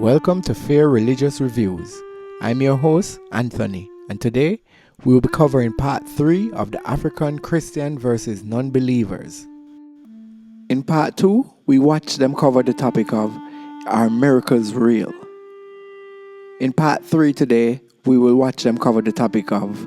Welcome to Fair Religious Reviews. I'm your host, Anthony, and today we will be covering part 3 of the African Christian versus non-believers. In part 2, we watched them cover the topic of, are miracles real? In part 3 today, we will watch them cover the topic of,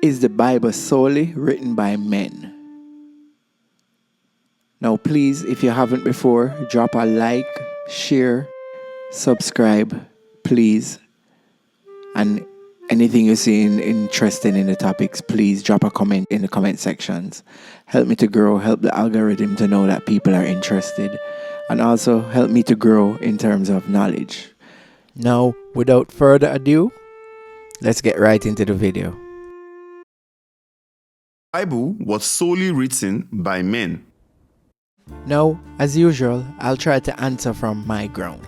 is the Bible solely written by men? Now please, if you haven't before, drop a like, share, subscribe, please. And anything you see interesting in the topics, please drop a comment in the comment sections. Help me to grow, help the algorithm to know that people are interested, and also help me to grow in terms of knowledge. Now, without further ado, let's get right into the video. The Bible was solely written by men. Now, as usual, I'll try to answer from my ground,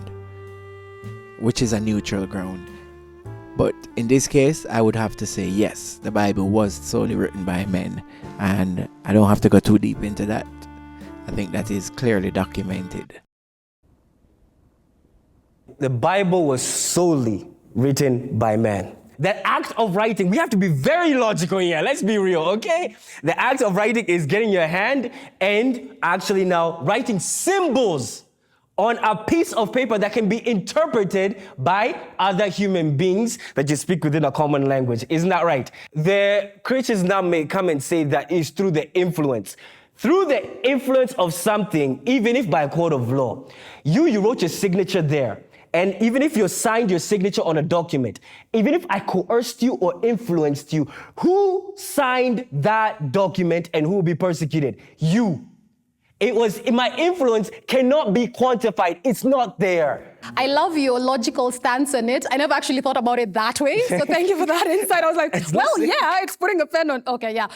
which is a neutral ground. But in this case, I would have to say yes, the Bible was solely written by men, and I don't have to go too deep into that. I think that is clearly documented. The Bible was solely written by men. The act of writing, we have to be very logical here. Let's be real, okay? The act of writing is getting your hand and actually now writing symbols on a piece of paper that can be interpreted by other human beings that you speak within a common language. Isn't that right? The Christians now may come and say that it's through the influence. Through the influence of something, even if by a court of law, you wrote your signature there. And even if you signed your signature on a document, even if I coerced you or influenced you, who signed that document and who will be persecuted? You. My influence cannot be quantified. It's not there. I love your logical stance on it. I never actually thought about it that way. So thank you for that insight. I was like, it's putting a pen on. Okay, yeah.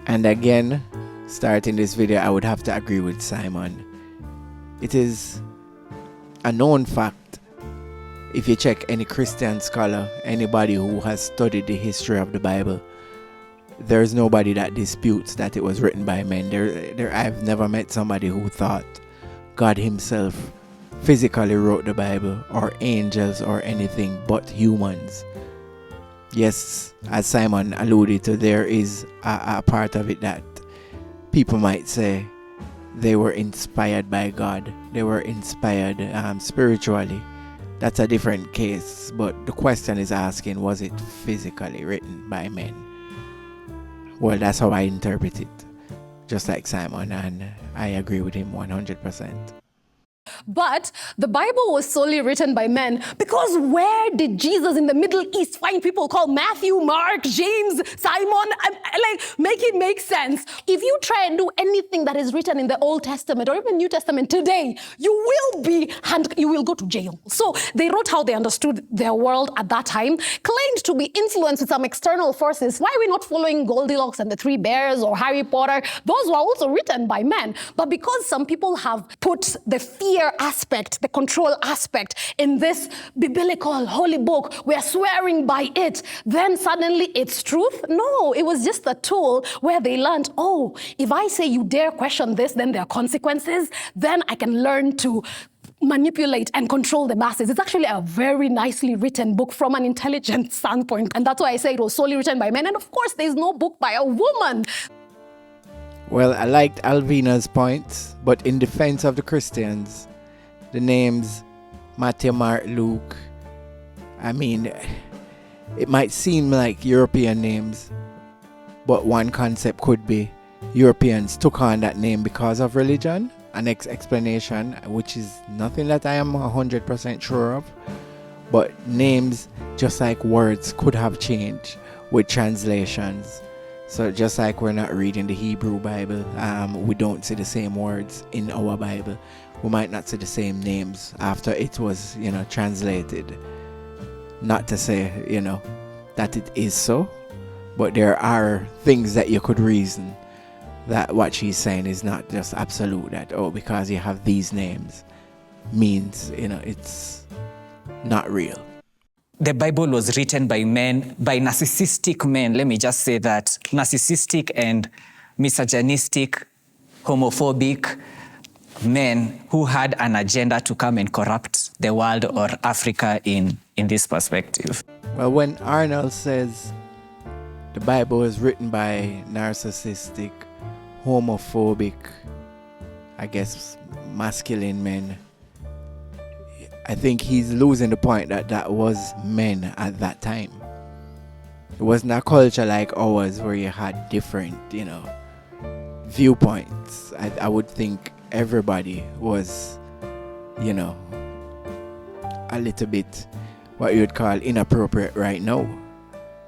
And again, starting this video, I would have to agree with Simon. It is a known fact, if you check any Christian scholar, anybody who has studied the history of the Bible, there's nobody that disputes that it was written by men. I've never met somebody who thought God himself physically wrote the Bible, or angels, or anything but humans. Yes, as Simon alluded to, there is a part of it that people might say they were inspired by God. They were inspired spiritually. That's a different case. But the question is asking, was it physically written by men? Well, that's how I interpret it. Just like Simon, and I agree with him 100%. But the Bible was solely written by men because where did Jesus in the Middle East find people called Matthew, Mark, James, Simon? Make it make sense. If you try and do anything that is written in the Old Testament or even New Testament today, you will go to jail. So they wrote how they understood their world at that time, claimed to be influenced with some external forces. Why are we not following Goldilocks and the Three Bears or Harry Potter? Those were also written by men. But because some people have put the fear aspect, the control aspect in this biblical holy book, we're swearing by it, then suddenly it's truth? No, it was just a tool where they learned, if I say you dare question this, then there are consequences, then I can learn to manipulate and control the masses. It's actually a very nicely written book from an intelligent standpoint. And that's why I say it was solely written by men. And of course, there's no book by a woman. Well, I liked Alvina's points, but in defense of the Christians, the names Matthew, Mark, Luke, I mean, it might seem like European names, but one concept could be Europeans took on that name because of religion. An explanation, which is nothing that I am 100% sure of, but names, just like words, could have changed with translations. So just like we're not reading the Hebrew Bible, we don't see the same words in our Bible. We might not see the same names after it was, translated. Not to say, that it is so, but there are things that you could reason that what she's saying is not just absolute, that, because you have these names means, it's not real. The Bible was written by men, by narcissistic men. Let me just say that. Narcissistic and misogynistic, homophobic, men who had an agenda to come and corrupt the world or Africa in this perspective. Well, when Arnold says the Bible was written by narcissistic, homophobic, I guess, masculine men, I think he's losing the point that was men at that time. It wasn't a culture like ours where you had different, viewpoints. I would think everybody was, a little bit what you would call inappropriate right now.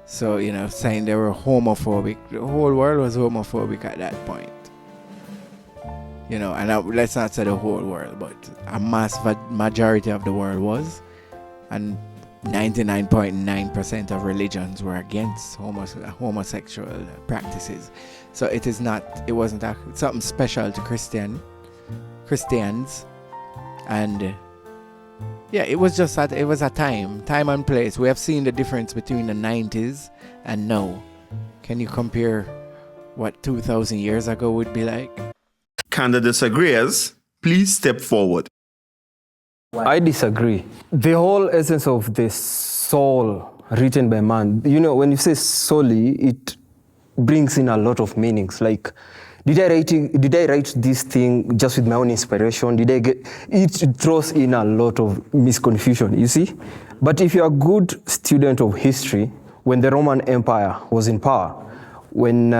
So, saying they were homophobic, the whole world was homophobic at that point. Let's not say the whole world, but a majority of the world was. And 99.9% of religions were against homosexual practices. So it wasn't something special to Christians. And it was just it was a time and place. We have seen the difference between the 90s and now. Can you compare what 2,000 years ago would be like? Candid disagreeers, please step forward. I disagree. The whole essence of the soul written by man, when you say solely, it brings in a lot of meanings. Like, did I write this thing just with my own inspiration? It throws in a lot of misconfusion, you see? But if you're a good student of history, when the Roman Empire was in power, when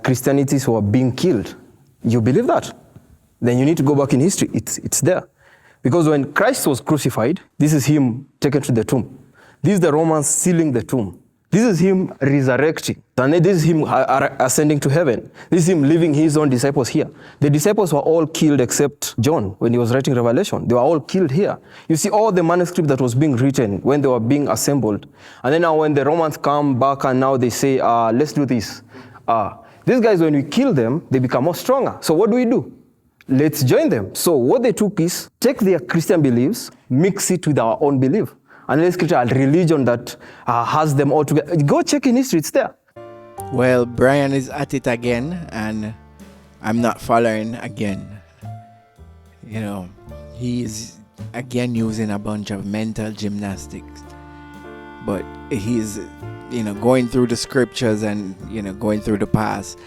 Christianities were being killed, you believe that? Then you need to go back in history. It's there. Because when Christ was crucified, this is him taken to the tomb. This is the Romans sealing the tomb. This is him resurrecting. And this is him ascending to heaven. This is him leaving his own disciples here. The disciples were all killed except John when he was writing Revelation. They were all killed here. You see all the manuscript that was being written when they were being assembled. And then now when the Romans come back and now they say, let's do this. These guys, when we kill them, they become more stronger. So what do? Let's join them. So what they took is take their Christian beliefs, mix it with our own belief. And let's create a religion that has them all together. Go check in history, it's there. Well, Brian is at it again, and I'm not following again. He's again using a bunch of mental gymnastics. But he's, going through the scriptures and, going through the past.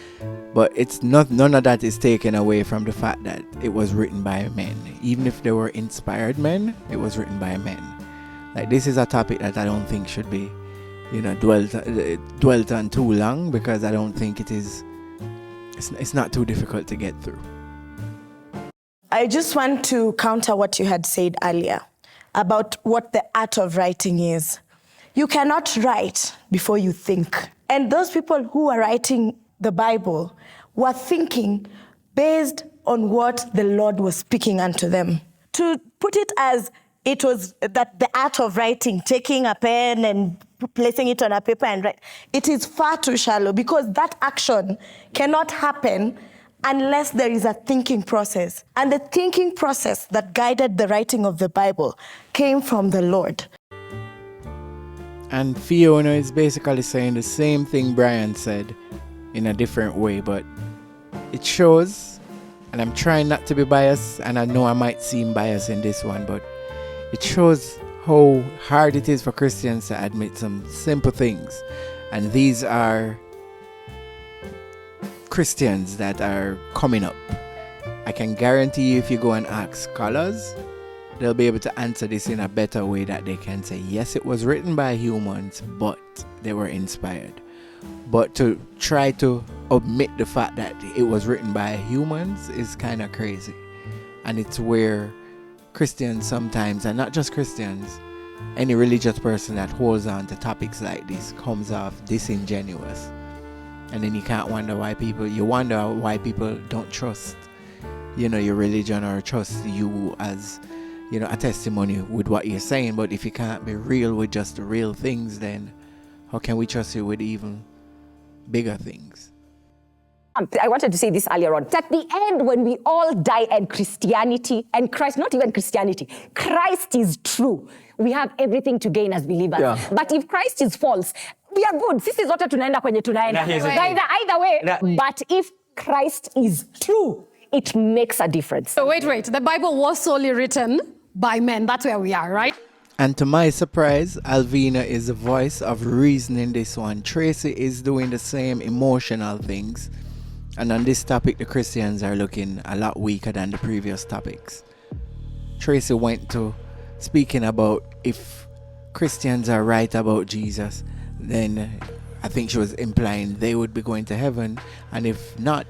But none of that is taken away from the fact that it was written by men. Even if they were inspired men, it was written by men. Like, this is a topic that I don't think should be, dwelt on too long, because I don't think it's not too difficult to get through. I just want to counter what you had said earlier about what the art of writing is. You cannot write before you think. And those people who are writing the Bible were thinking based on what the Lord was speaking unto them. To put it as it was that the art of writing, taking a pen and placing it on a paper and write, it is far too shallow, because that action cannot happen unless there is a thinking process. And the thinking process that guided the writing of the Bible came from the Lord. And Fiona is basically saying the same thing Brian said in a different way, but it shows, and I'm trying not to be biased, and I know I might seem biased in this one, but it shows how hard it is for Christians to admit some simple things. And these are Christians that are coming up. I can guarantee you, if you go and ask scholars, they'll be able to answer this in a better way, that they can say, yes, it was written by humans, but they were inspired. But to try to omit the fact that it was written by humans is kind of crazy. And it's where Christians sometimes, and not just Christians, any religious person that holds on to topics like this comes off disingenuous. And then you wonder why people don't trust, your religion, or trust you as, a testimony with what you're saying. But if you can't be real with just the real things, then how can we trust you with even bigger things? I wanted to say this earlier on. At the end, when we all die and Christianity and Christ, not even Christianity, Christ is true, we have everything to gain as believers. Yeah. But if Christ is false, we are good. Sisi zote tunaenda kwenye tunaenda. Either way. But if Christ is true, it makes a difference. So wait. The Bible was solely written by men. That's where we are, right? And to my surprise, Alvina is the voice of reason in this one. Tracy is doing the same emotional things. And on this topic, the Christians are looking a lot weaker than the previous topics. Tracy went to speaking about if Christians are right about Jesus, then I think she was implying they would be going to heaven. And if not,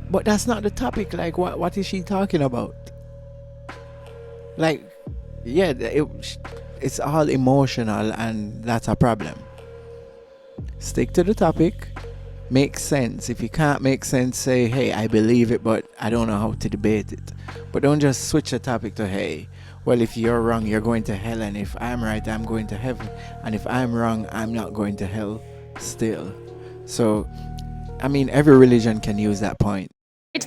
but that's not the topic. Like, what is she talking about? Like, yeah, it's all emotional, and that's a problem. Stick to the topic. Make sense. If you can't make sense, say, hey, I believe it, but I don't know how to debate it. But don't just switch the topic to, hey, well, if you're wrong, you're going to hell, and if I'm right, I'm going to heaven, and if I'm wrong, I'm not going to hell still. So, I mean, every religion can use that point.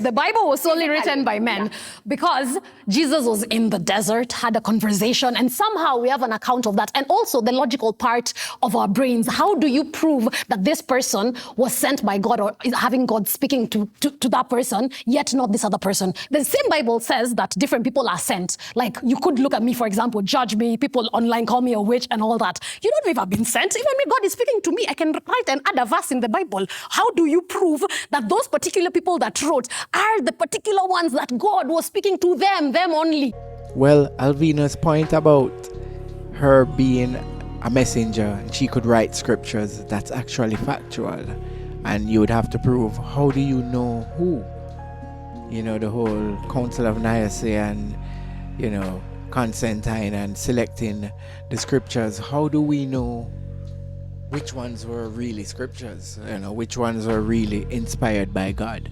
The Bible was solely written by men because Jesus was in the desert, had a conversation, and somehow we have an account of that. And also the logical part of our brains. How do you prove that this person was sent by God or is having God speaking to that person, yet not this other person? The same Bible says that different people are sent. Like, you could look at me, for example, judge me, people online call me a witch and all that. You don't know if I've been sent. Even when God is speaking to me, I can write and add a verse in the Bible. How do you prove that those particular people that wrote are the particular ones that God was speaking to them only? Well, Alvina's point about her being a messenger and she could write scriptures, that's actually factual. And you would have to prove, how do you know who? You know, the whole Council of Nicaea and, you know, Constantine and selecting the scriptures. How do we know which ones were really scriptures? You know, which ones were really inspired by God?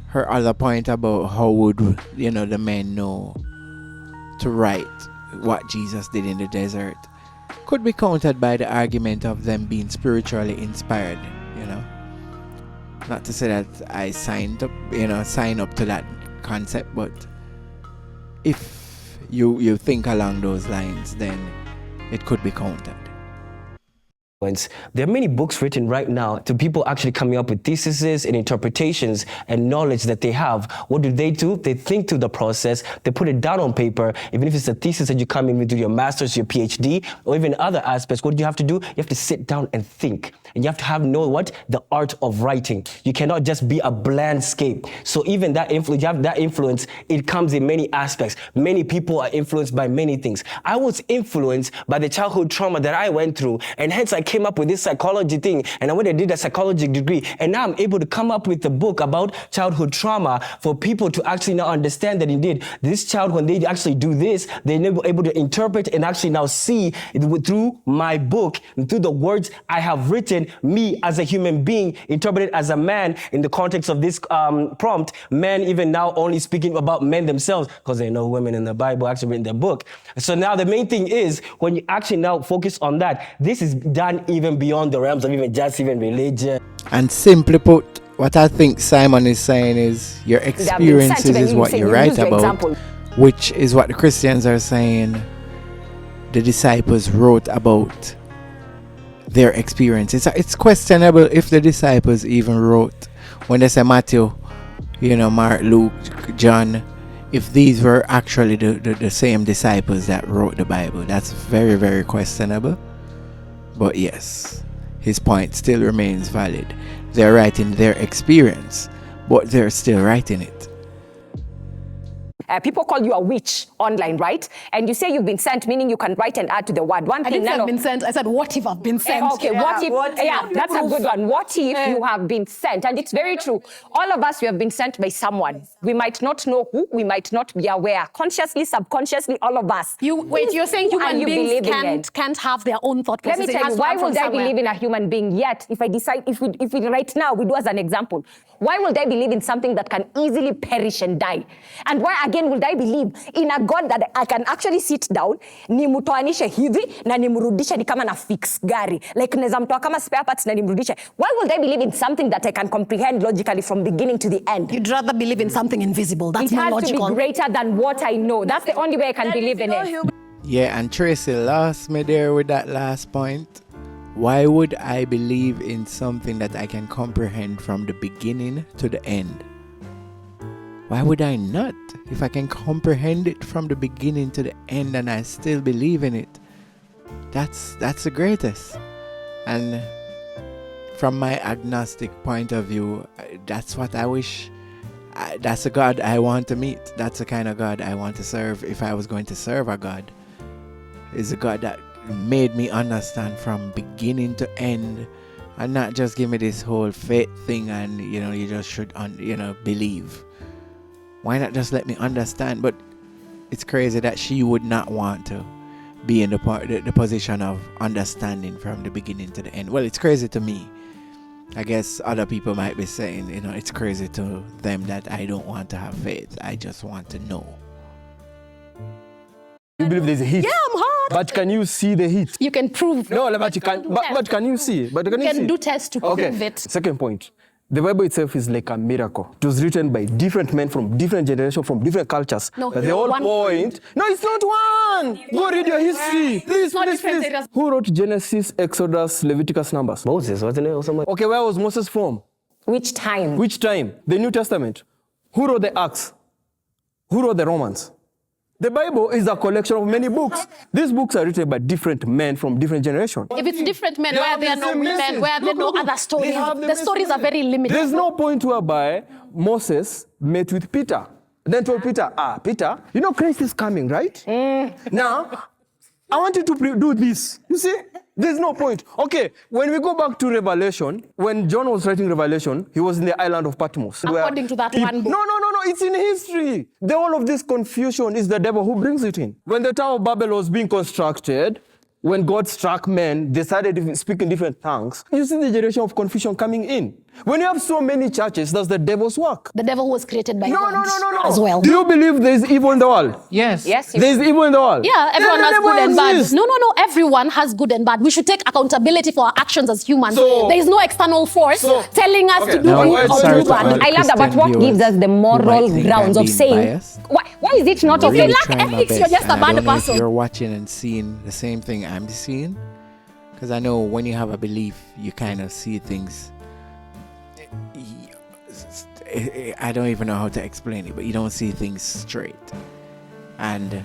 Her other point about how would, you know, the men know to write what Jesus did in the desert could be countered by the argument of them being spiritually inspired, you know. Not to say that I sign up to that concept, but if you think along those lines, then it could be countered. There are many books written right now to people actually coming up with theses and interpretations and knowledge that they have. What do? They think through the process, they put it down on paper. Even if it's a thesis that you come in with your master's, your PhD, or even other aspects, what do you have to do? You have to sit down and think. And you have to the art of writing. You cannot just be a blandscape. So even that influence, you have that influence, it comes in many aspects. Many people are influenced by many things. I was influenced by the childhood trauma that I went through, and hence I came up with this psychology thing, and I went and did a psychology degree, and now I'm able to come up with a book about childhood trauma for people to actually now understand that indeed this child, when they actually do this, they're able to interpret and actually now see it through my book and through the words I have written, me as a human being, interpreted as a man in the context of this prompt, men even now only speaking about men themselves because they know women in the Bible actually written their book. So now the main thing is when you actually now focus on that, this is done even beyond the realms of even religion. And simply put, what I think Simon is saying is your experiences is what you write about, which is what the Christians are saying the disciples wrote about their experiences. It's questionable if the disciples even wrote, when they say Matthew, Mark, Luke, John, if these were actually the same disciples that wrote the Bible. That's very, very questionable. But yes, his point still remains valid. They're writing their experience, but they're still writing it. People call you a witch online, right? And you say you've been sent, meaning you can write and add to the word. I didn't say I've been sent. I said, what if I've been sent? Okay, what if? That's a good one. What if you have been sent? And it's very true. All of us, we have been sent by someone. We might not know who. We might not be aware. Consciously, subconsciously, all of us. You're saying human beings can't have their own thought process. Let me tell you, why would I believe in a human being yet? If I decide, if we right now, we do as an example, why would I believe in something that can easily perish and die? And why again would I believe in a God that I can actually sit down, nimutoanishe hivi, na nimurudishe ni kama na fix gari. Like neza mtoa kama spare parts na nimurudishe. Why would I believe in something that I can comprehend logically from beginning to the end? You'd rather believe in something invisible. That's more logical. It has to be greater than what I know. That's the only way I can believe in it. Yeah, and Tracy lost me there with that last point. Why would I believe in something that I can comprehend from the beginning to the end? Why would I not? If I can comprehend it from the beginning to the end and I still believe in it, that's the greatest. And from my agnostic point of view, that's what I wish. That's a God I want to meet. That's the kind of God I want to serve. If I was going to serve a God, is a God that made me understand from beginning to end, and not just give me this whole faith thing and you just should believe. Why not just let me understand? But it's crazy that she would not want to be in the position of understanding from the beginning to the end. Well, it's crazy to me. I guess other people might be saying, it's crazy to them that I don't want to have faith. I just want to know. You believe there's a heat? Yeah, I'm hot. But can you see the heat? You can prove. No, but you can't. But can you see? But can you see? do tests to prove it. Second point. The Bible itself is like a miracle. It was written by different men from different generations, from different cultures. No, but the whole one. point. No, it's not one. Go read your history. Please. Who wrote Genesis, Exodus, Leviticus, Numbers? Moses, wasn't it? Or somebody? Okay, where was Moses from? Which time? Which time? The New Testament. Who wrote the Acts? Who wrote the Romans? The Bible is a collection of many books. These books are written by different men from different generations. If it's different men, why are there no women? Why are there no other stories? The stories are very limited. There's no point whereby Moses met with Peter. Then told Peter, Peter, Christ is coming, right? Now, I want you to do this. You see? There's no point. Okay, when we go back to Revelation, when John was writing Revelation, he was in the island of Patmos. According to that one book. No, it's in history. The whole of this confusion is the devil who brings it in. When the Tower of Babel was being constructed, when God struck men, they started to speak in different tongues. You see the generation of confusion coming in. When you have so many churches, that's the devil's work. The devil was created by God No. as well. Do you believe there is evil in the world? Yes. There's evil in the world. Yeah, everyone Then has the good and devil bad. exists. No. Everyone has good and bad. We should take accountability for our actions as humans. So- there is no external force telling us to do Now, good or sorry do to bad. all I love that, but Christian what gives viewers us the who moral might think grounds I'm of being saying, biased. why is it not I'm okay? really lack trying my ethics, you're best, just a and I bad don't know if person. you're watching and seeing the same thing I'm seeing, because I know when you have a belief, you kind of see things. I don't even know how to explain it, but you don't see things straight. And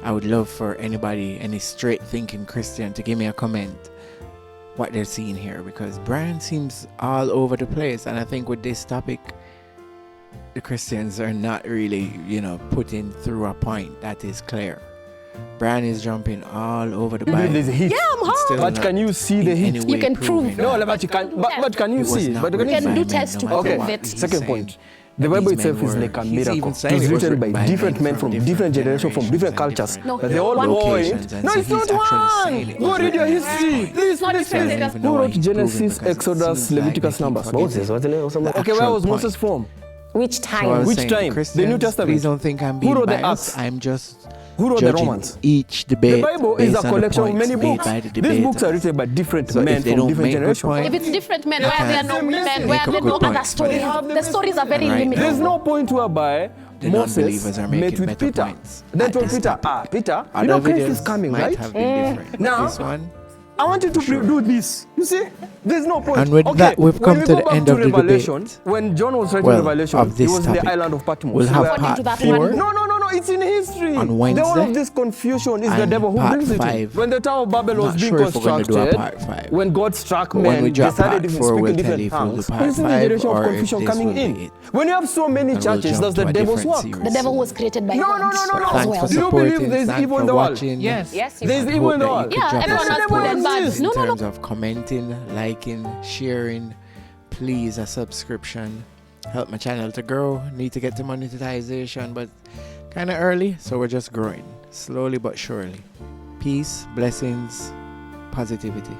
I would love for any straight thinking Christian to give me a comment what they're seeing here, because Brian seems all over the place, and I think with this topic the Christians are not really putting through a point that is clear. Brian is jumping all over the Bible. There's a heat. Yeah, I'm hot. But can you see the heat? You can prove. No, but you can't. But can you see? But You can do tests to prove it. Second point. The Bible itself is like a miracle. It was written by different men from different generations, from different cultures. No, But the whole one point. No, it's not one. Go read your history. Please. Who wrote Genesis, Exodus, Leviticus, Numbers? Moses, wasn't it? Or somebody? Okay, where was Moses from? Which So I time? was Which saying, time? Christians, The New Testament. Please don't think I'm Who being wrote the biased. Acts? I'm just Who wrote the judging Romans? each debate. The Bible is based a on the collection of points many made books. by the These books are debaters. written by different So men if they from don't different make good generations. points, If it's different men, why are there no women? Why Make are up there no good other points for stories? them. The stories are very Right. limited. There's no point whereby The Moses non-believers are making met with better Peter. points Then at told this Peter, topic. Peter, Other Christ is videos coming, might right? have been different. Now- This one, I want you to do this. You see? There's no point. And with that, we've when come we to go the back end to of the Revelation, debate. when John was writing well, Revelation, of he this was in topic. the island of Patmos. We'll have According part to that 4 one. No, it's in history. On The whole Wednesday, of this confusion is the and devil who part brings it in. 5. When the Tower of Babel was Not being sure if we're gonna do a constructed, part 5. when God struck But when men, we they drop started part to 4, speak we'll in tell different you if we'll do tongues. part You see the 5 generation of or if confusion this coming will be in. it. When you have so many And we'll churches, jump that's to the a devil's different work. series. The devil was created by God No. as Thanks well. for Do you believe supporting. there's Thanks evil in for the world? watching. Yes. Yes, There's I evil hope in the that you world. could Yeah, drop everyone a has good and bad. support No. in terms of commenting, liking, sharing. Please, a subscription. Help my channel to grow. Need to get to monetization, but kind of early, so we're just growing slowly but surely. Peace, blessings, positivity.